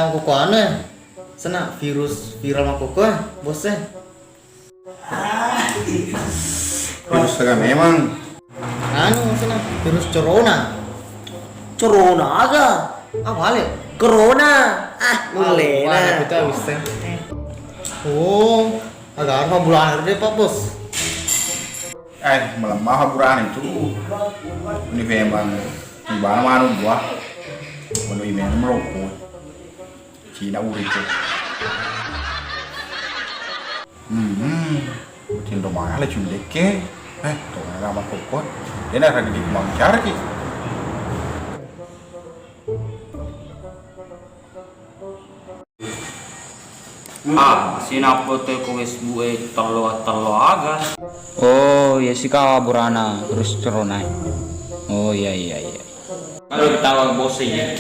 sama koko ane. Sana virus viral sama koko bosnya. Virus segala memang. Anu sana virus corona. Corona aga. Apa ya? Corona. Mulai Wah, nah. kita bisa. Oh, agak apa bulan deh Pak Bos. Melemah buran itu. Ini memang tiba mana buah. Kalau ini memang merokok. Cina uri itu. Tin rumah lah cuma deke. Tuh nama kokot. Dia nak lagi di rumah bicara ki. Sinapote ko wis bue telo aga. Oh, ya si kawa burana terus corona. Oh iya. Kalau ditawag bos ya.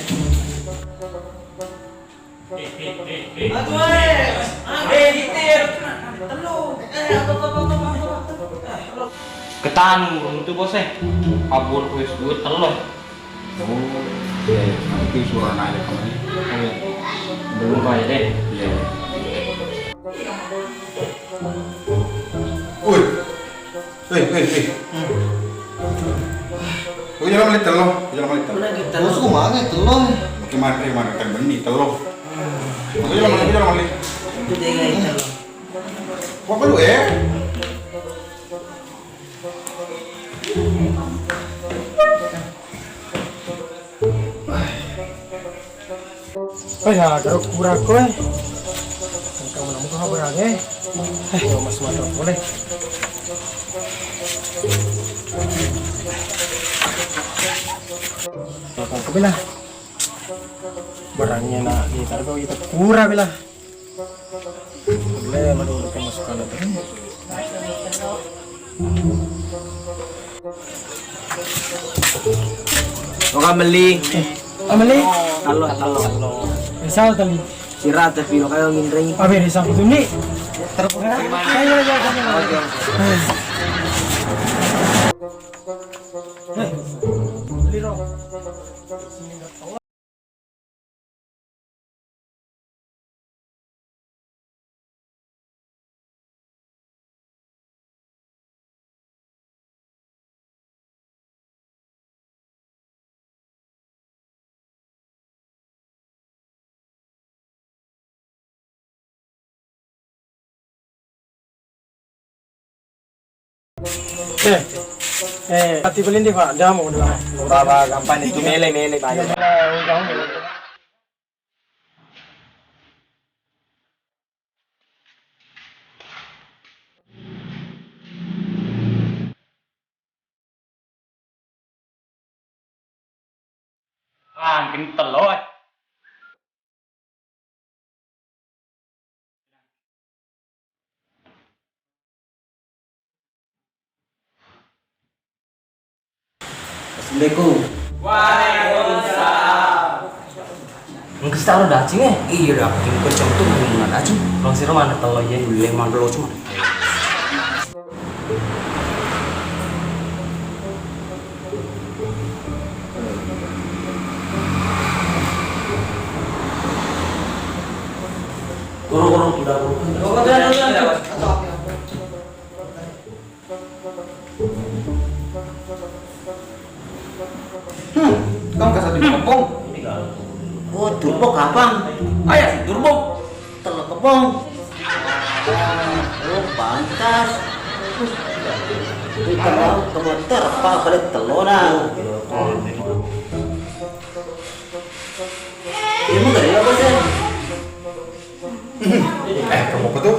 Ketanu itu bosnya. Kabur wis bue telo. Oh, iya. Nanti suara naik kemana? Belum bae deh. Iya. Woi. Oh, jangan balik telur. Bos kumang itu loh. Gimana kan benih telur. Oh, jangan balik. Itu dia kayak itu. Kok perlu ya? Oh ya, kalau kurang kue, kamu namun kau berangge, mas mata boleh. Kau kebelah, barangnya nak kita kau kita kurang belah. Boleh madu kita masukkan itu. Oka beli. Amali, Talo. misal tali. Sira tapi lo kayo ngindring. Abi risang itu ni. Terpura. Ayo. Liro. Hati belin di Pak, dah mau dua. Baba gampang itu mele banyak. Angkin telo. Assalamualaikum. Waalaikumsalam. Mungkin taruh dacing ya? Iya dacing kecil tuh mana dacing? Bang Siro mana telo ya? Lemang dulu cuma. Kurung udah Kamu kasih di kampung. Oh, turbo kapan? Ayah si Turbo. Telur kebong. Oh, pantas. Itu kalau kemotor apa balik telur nah. Ini gak ada apa sih? Kamu apa tuh?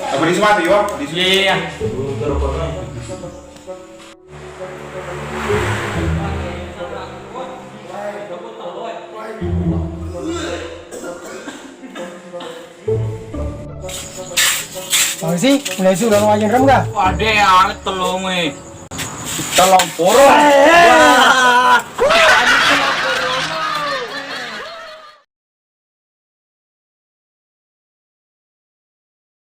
Apa di semua yo? Di sini. Iya. Bang sih, mulai sih udah ngajarin kamu dah. Ade ya tolong Tolong poro.